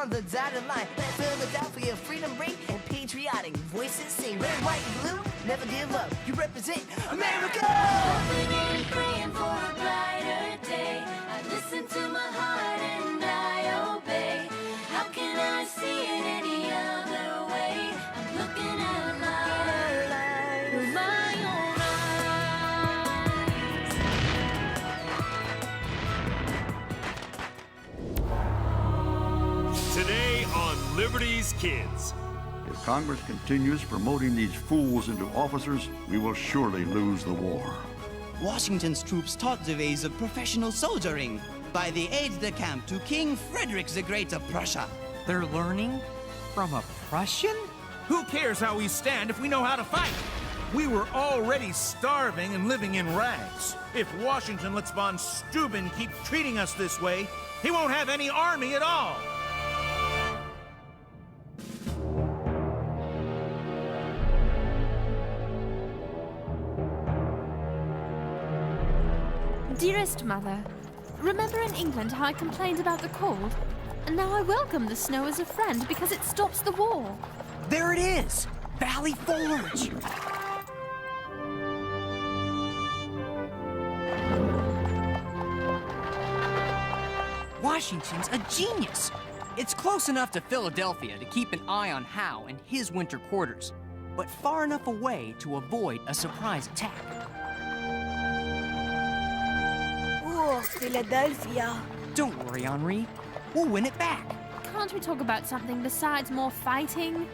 on the dotted line. Let Philadelphia freedom ring and patriotic voices sing. Red, white, blue, never give up. You represent America! Hoping and praying for a brighter day. I listen to my heart and I obey. How can I see it any other way? I'm looking at life with my own eyes. Today on Liberty's Kids. If Congress continues promoting these fools into officers, we will surely lose the war. Washington's troops taught the ways of professional soldiering by the aide-de-camp to King Frederick the Great of Prussia. They're learning from a Prussian? Who cares how we stand if we know how to fight? We were already starving and living in rags. If Washington lets von Stueben keep treating us this way, he won't have any army at all. Dearest Mother, remember in England how I complained about the cold? And now I welcome the snow as a friend because it stops the war. There it is! Valley Forge! Washington's a genius! It's close enough to Philadelphia to keep an eye on Howe and his winter quarters, but far enough away to avoid a surprise attack. Oh, Philadelphia. Don't worry, Henri. We'll win it back. Can't we talk about something besides more fighting?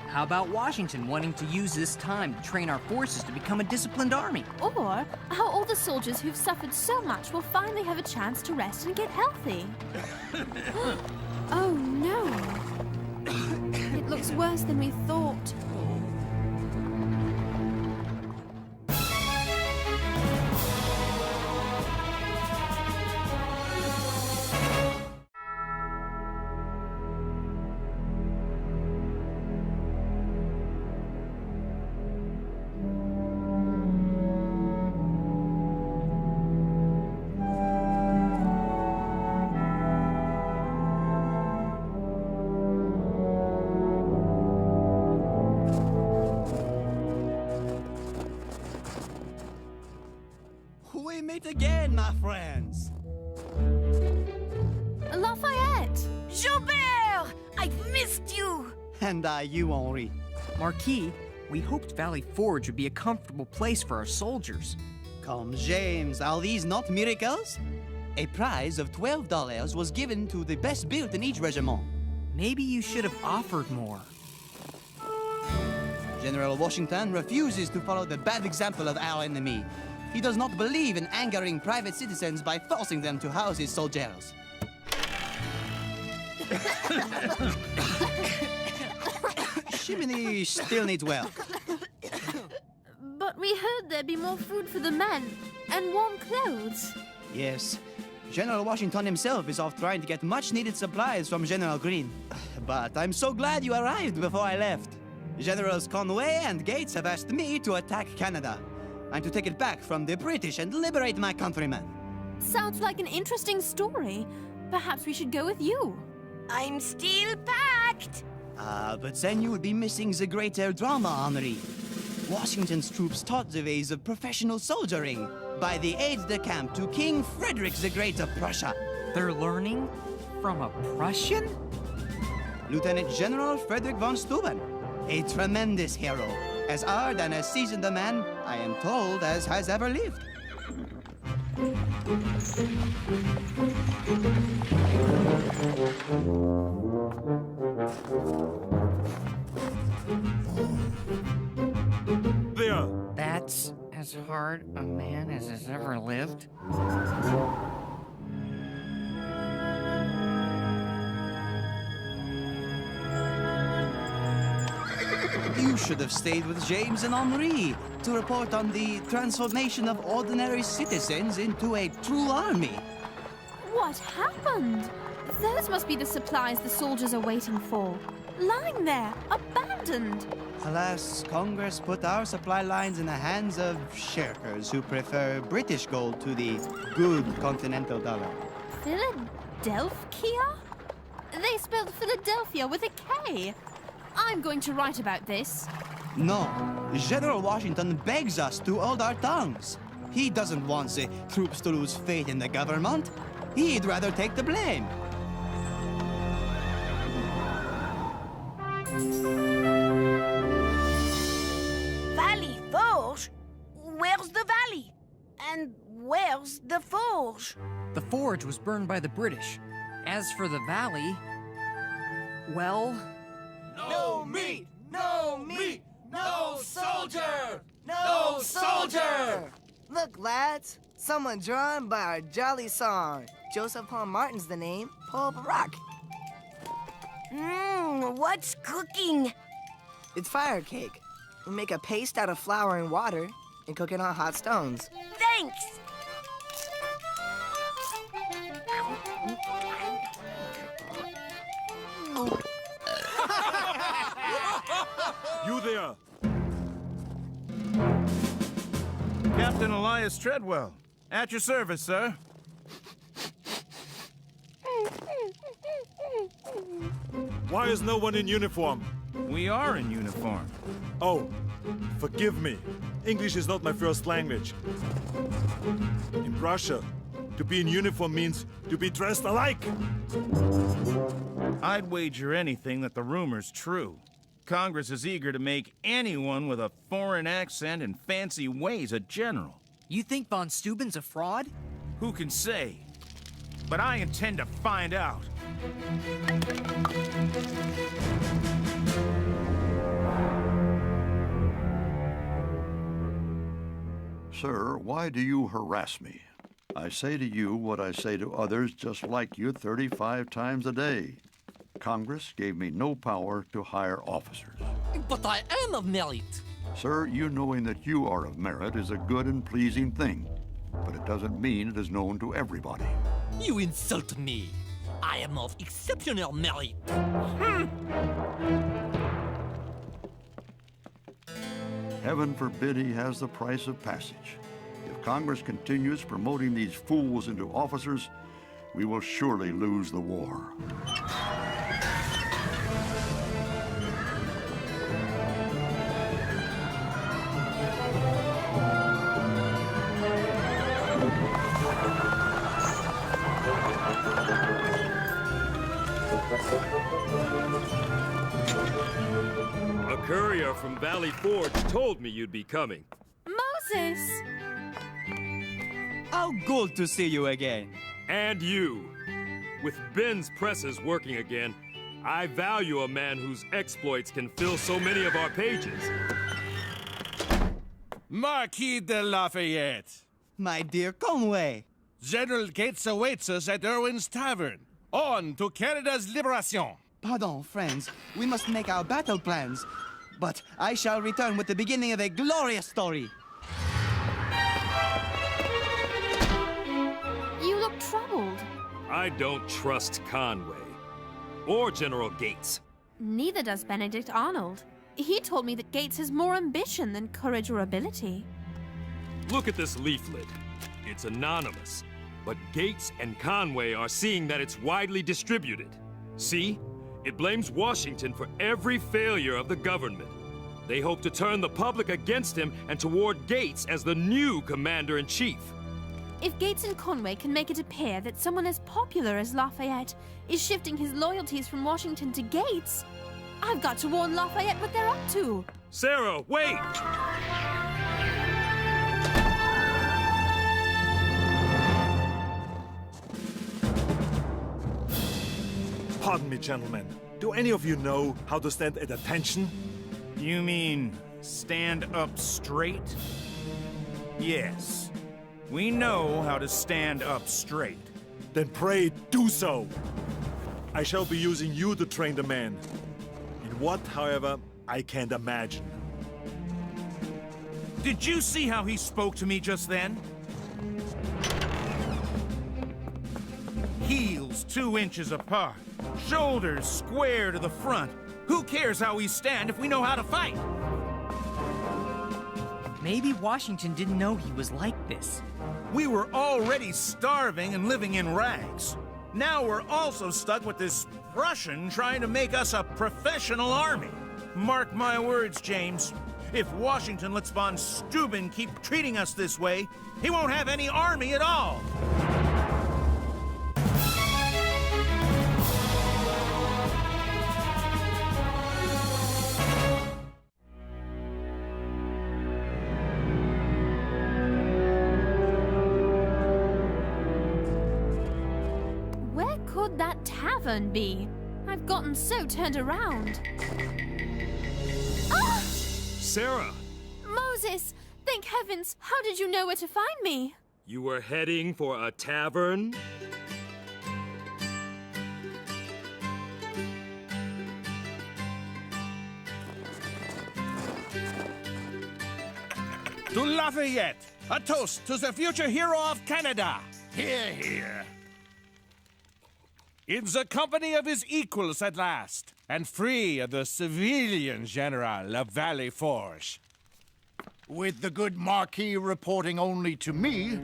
How about Washington wanting to use this time to train our forces to become a disciplined army? Or how all the soldiers who've suffered so much will finally have a chance to rest and get healthy? Oh no. It looks worse than we thought. We meet again, my friends. Lafayette! Joubert! I've missed you! And you, Henri. Marquis, we hoped Valley Forge would be a comfortable place for our soldiers. Come, James, are these not miracles? A prize of $12 was given to the best built in each regiment. Maybe you should have offered more. General Washington refuses to follow the bad example of our enemy. He does not believe in angering private citizens by forcing them to house his soldiers. Chimney still needs well. But we heard there'd be more food for the men and warm clothes. Yes, General Washington himself is off trying to get much-needed supplies from General Greene. But I'm so glad you arrived before I left. Generals Conway and Gates have asked me to attack Canada and to take it back from the British and liberate my countrymen. Sounds like an interesting story. Perhaps we should go with you. I'm still packed! But then you would be missing the greater drama, Henri. Washington's troops taught the ways of professional soldiering by the aide-de-camp to King Frederick the Great of Prussia. They're learning from a Prussian? Lieutenant General Frederick von Stueben, a tremendous hero, as hard and as seasoned a man, I am told, as has ever lived. There. That's as hard a man as has ever lived. You should have stayed with James and Henri to report on the transformation of ordinary citizens into a true army. What happened? Those must be the supplies the soldiers are waiting for. Lying there, abandoned. Alas, Congress put our supply lines in the hands of shirkers who prefer British gold to the good continental dollar. Philadelphia? They spelled Philadelphia with a K. I'm going to write about this. No, General Washington begs us to hold our tongues. He doesn't want the troops to lose faith in the government. He'd rather take the blame. Valley Forge? Where's the valley? And where's the forge? The forge was burned by the British. As for the valley, well... No meat! No meat! No soldier! No soldier! Look, lads, someone drawn by our jolly song. Joseph Paul Martin's the name, Paul Barak. What's cooking? It's fire cake. We make a paste out of flour and water and cook it on hot stones. Thanks! You there! Captain Elias Treadwell. At your service, sir. Why is no one in uniform? We are in uniform. Oh, forgive me. English is not my first language. In Russia, to be in uniform means to be dressed alike. I'd wager anything that the rumor's true. Congress is eager to make anyone with a foreign accent and fancy ways a general. You think von Steuben's a fraud? Who can say? But I intend to find out. Sir, why do you harass me? I say to you what I say to others just like you 35 times a day. Congress gave me no power to hire officers. But I am of merit. Sir, you knowing that you are of merit is a good and pleasing thing, but it doesn't mean it is known to everybody. You insult me. I am of exceptional merit. Heaven forbid he has the price of passage. If Congress continues promoting these fools into officers, we will surely lose the war. A courier from Valley Forge told me you'd be coming. Moses! How good to see you again. And you. With Ben's presses working again, I value a man whose exploits can fill so many of our pages. Marquis de Lafayette. My dear Conway. General Gates awaits us at Irwin's Tavern. On to Canada's liberation. Pardon, friends. We must make our battle plans. But I shall return with the beginning of a glorious story. You look troubled. I don't trust Conway. Or General Gates. Neither does Benedict Arnold. He told me that Gates has more ambition than courage or ability. Look at this leaflet. It's anonymous. But Gates and Conway are seeing that it's widely distributed. See? It blames Washington for every failure of the government. They hope to turn the public against him and toward Gates as the new commander-in-chief. If Gates and Conway can make it appear that someone as popular as Lafayette is shifting his loyalties from Washington to Gates, I've got to warn Lafayette what they're up to. Sarah, wait! Pardon me, gentlemen. Do any of you know how to stand at attention? You mean stand up straight? Yes. We know how to stand up straight. Then pray do so. I shall be using you to train the men. In what, however, I can't imagine. Did you see how he spoke to me just then? Heels 2 inches apart, shoulders square to the front. Who cares how we stand if we know how to fight? Maybe Washington didn't know he was like this. We were already starving and living in rags. Now we're also stuck with this Prussian trying to make us a professional army. Mark my words, James. If Washington lets von Stueben keep treating us this way, he won't have any army at all. Where could that tavern be? I've gotten so turned around. Ah! Sarah! Moses! Thank heavens! How did you know where to find me? You were heading for a tavern? To Lafayette, a toast to the future hero of Canada. Hear, hear. In the company of his equals at last, and free of the civilian general of Vally Forge. With the good Marquis reporting only to me,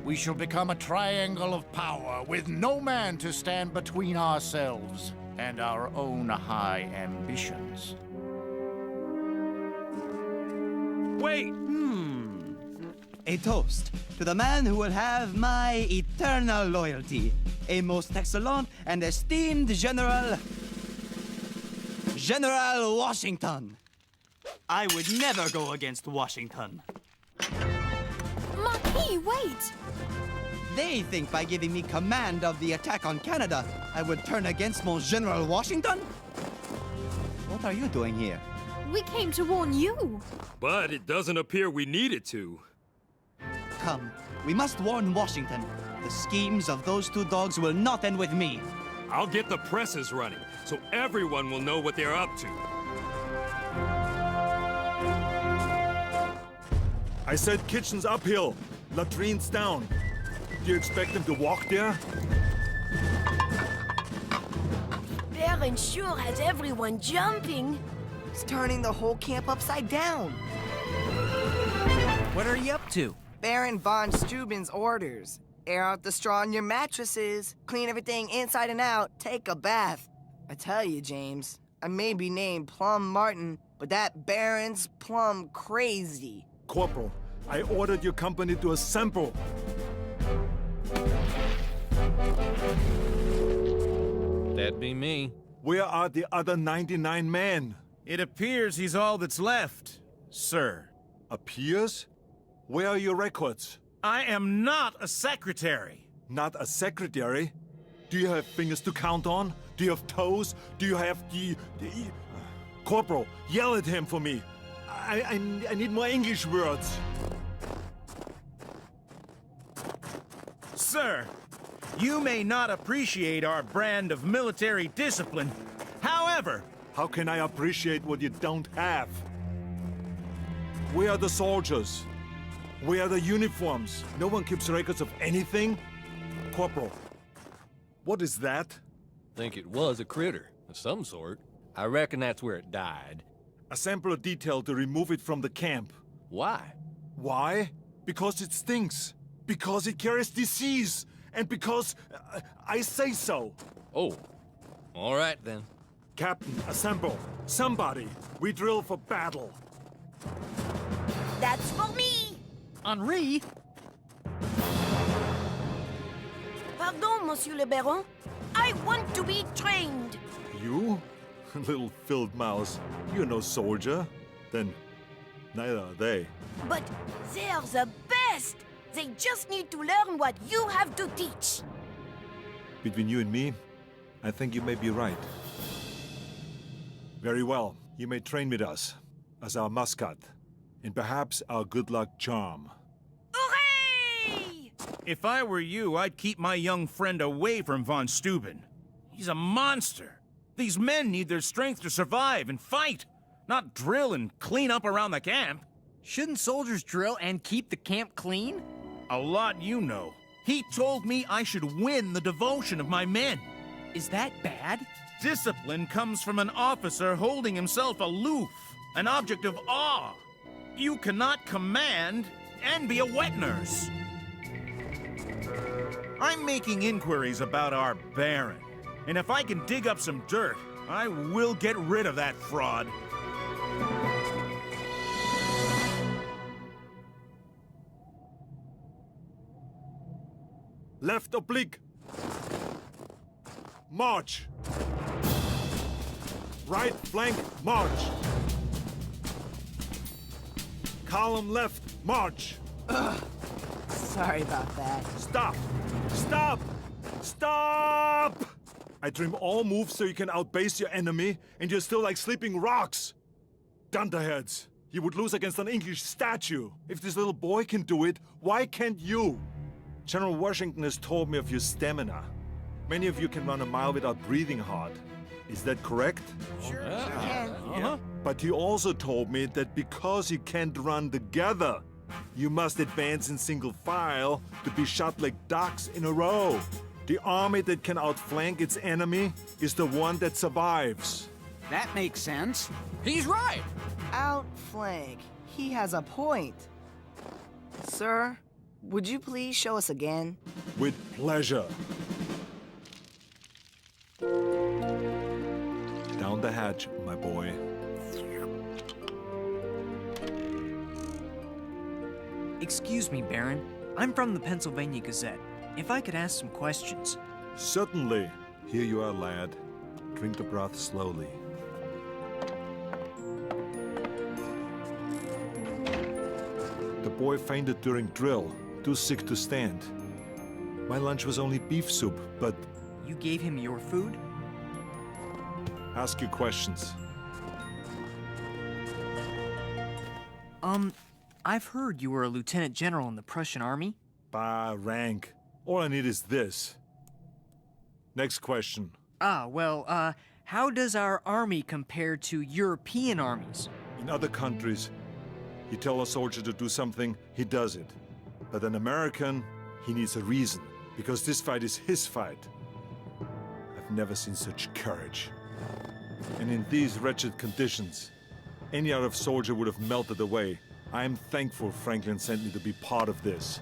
we shall become a triangle of power with no man to stand between ourselves and our own high ambitions. Wait! A toast to the man who will have my eternal loyalty. A most excellent and esteemed General Washington. I would never go against Washington. Marquis, wait! They think by giving me command of the attack on Canada, I would turn against mon General Washington? What are you doing here? We came to warn you. But it doesn't appear we needed to. Come, we must warn Washington. The schemes of those two dogs will not end with me. I'll get the presses running, so everyone will know what they're up to. I said kitchen's uphill, latrines down. Do you expect them to walk there? Baron sure has everyone jumping. It's turning the whole camp upside down. What are you up to? Baron von Stuben's orders. Air out the straw in your mattresses, clean everything inside and out, take a bath. I tell you, James, I may be named Plum Martin, but that Baron's plumb crazy. Corporal, I ordered your company to assemble. That'd be me. Where are the other 99 men? It appears he's all that's left, sir. Appears? Where are your records? I am not a secretary. Not a secretary? Do you have fingers to count on? Do you have toes? Do you have the... Corporal, yell at him for me. I need more English words. Sir, you may not appreciate our brand of military discipline. However... How can I appreciate what you don't have? Where are the soldiers? Where are the uniforms? No one keeps records of anything? Corporal, what is that? Think it was a critter of some sort. I reckon that's where it died. Assemble a detail to remove it from the camp. Why? Why? Because it stinks. Because it carries disease. And because I say so. Oh, all right then. Captain, assemble. Somebody. We drill for battle. That's for me. Henri? Pardon, Monsieur le Baron. I want to be trained. You? Little filled mouse. You're no soldier. Then, neither are they. But they're the best. They just need to learn what you have to teach. Between you and me, I think you may be right. Very well. You may train with us as our mascot, and perhaps our good luck charm. Hooray! If I were you, I'd keep my young friend away from von Stueben. He's a monster. These men need their strength to survive and fight, not drill and clean up around the camp. Shouldn't soldiers drill and keep the camp clean? A lot you know. He told me I should win the devotion of my men. Is that bad? Discipline comes from an officer holding himself aloof, an object of awe. You cannot command and be a wet nurse. I'm making inquiries about our Baron. And if I can dig up some dirt, I will get rid of that fraud. Left oblique. March. Right flank, march. Column left, march. Sorry about that. Stop! Stop! Stop! I trim all moves so you can outbase your enemy, and you're still like sleeping rocks. Dunderheads, you would lose against an English statue. If this little boy can do it, why can't you? General Washington has told me of your stamina. Many of you can run a mile without breathing hard. Is that correct? Sure. But he also told me that because you can't run together, you must advance in single file to be shot like ducks in a row. The army that can outflank its enemy is the one that survives. That makes sense. He's right. Outflank. He has a point. Sir, would you please show us again? With pleasure. Down the hatch, my boy. Excuse me, Baron. I'm from the Pennsylvania Gazette. If I could ask some questions. Certainly. Here you are, lad. Drink the broth slowly. The boy fainted during drill, too sick to stand. My lunch was only beef soup, but... You gave him your food? Ask your questions. I've heard you were a lieutenant general in the Prussian army. Bah, rank. All I need is this. Next question. How does our army compare to European armies? In other countries, you tell a soldier to do something, he does it. But an American, he needs a reason, because this fight is his fight. I've never seen such courage. And in these wretched conditions, any other soldier would have melted away. I am thankful Franklin sent me to be part of this.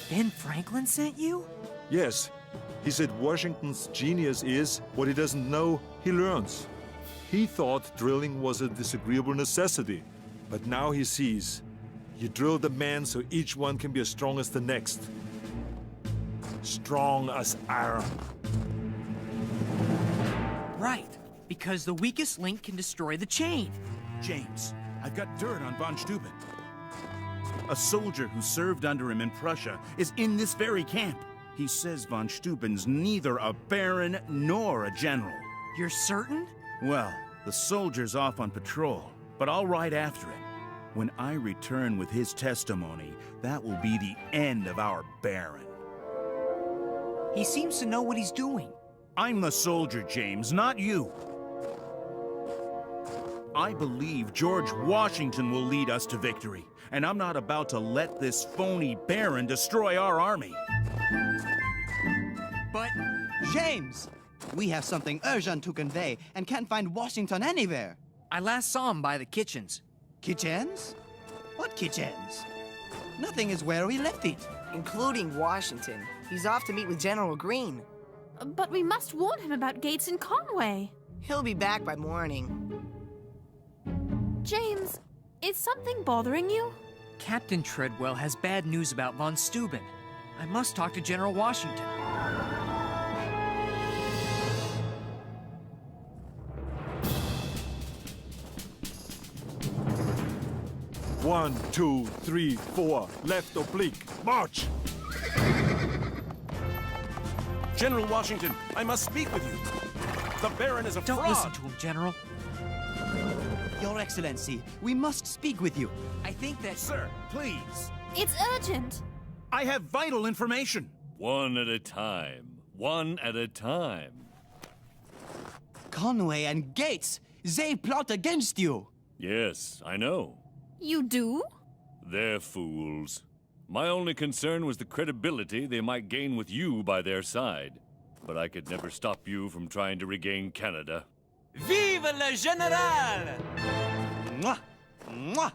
Ben Franklin sent you? Yes. He said Washington's genius is what he doesn't know, he learns. He thought drilling was a disagreeable necessity, but now he sees. You drill the men so each one can be as strong as the next. Strong as iron. Right, because the weakest link can destroy the chain. James, I've got dirt on von Stueben. A soldier who served under him in Prussia is in this very camp. He says von Steuben's neither a baron nor a general. You're certain? Well, the soldier's off on patrol, but I'll ride after him. When I return with his testimony, that will be the end of our baron. He seems to know what he's doing. I'm the soldier, James, not you. I believe George Washington will lead us to victory, and I'm not about to let this phony baron destroy our army. But... James! We have something urgent to convey and can't find Washington anywhere. I last saw him by the kitchens. Kitchens? What kitchens? Nothing is where we left it. Including Washington. He's off to meet with General Greene. But we must warn him about Gates and Conway. He'll be back by morning. James, is something bothering you? Captain Treadwell has bad news about von Steuben. I must talk to General Washington. One, 2, 3, 4, left oblique, march! General Washington, I must speak with you. The Baron is a fraud. Don't listen to him, General. Your Excellency, we must speak with you. I think that... Sir, please. It's urgent. I have vital information. One at a time. One at a time. Conway and Gates, they plot against you. Yes, I know. You do? They're fools. My only concern was the credibility they might gain with you by their side. But I could never stop you from trying to regain Canada. Vive le Général! Mwah! Mwah!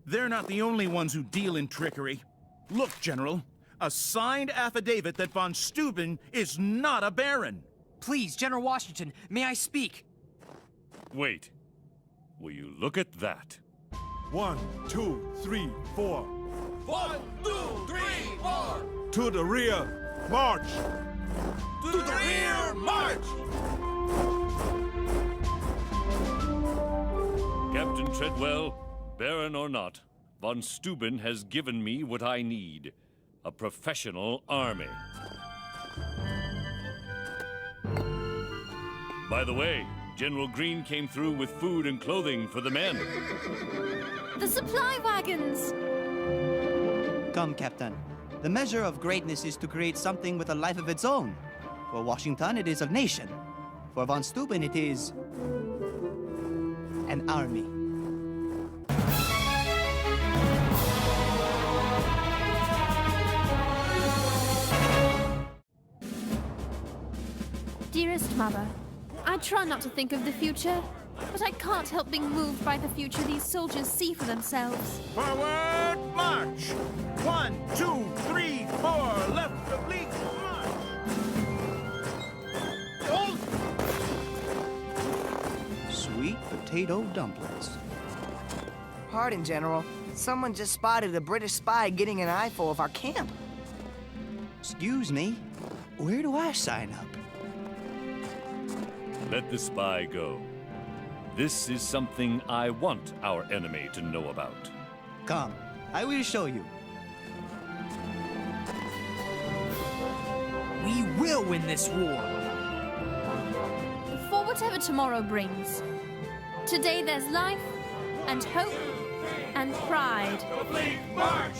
They're not the only ones who deal in trickery. Look, General, a signed affidavit that von Steuben is not a baron. Please, General Washington, may I speak? Wait. Will you look at that? 1, 2, 3, 4. 1, 2, 3, 4! To the rear! March! To the rear, march! Captain Treadwell, Baron or not, von Stueben has given me what I need. A professional army. By the way, General Greene came through with food and clothing for the men. The supply wagons! Come, Captain. The measure of greatness is to create something with a life of its own. For Washington, it is a nation. For von Stueben, it is an army. Dearest Mother, I try not to think of the future, but I can't help being moved by the future these soldiers see for themselves. Forward, march! 1, 2, 3, 4, left oblique, march! Sweet potato dumplings. Pardon, General. Someone just spotted a British spy getting an eyeful of our camp. Excuse me, where do I sign up? Let the spy go. This is something I want our enemy to know about. Come, I will show you. We will win this war! For whatever tomorrow brings. Today there's life, and hope, and pride. March!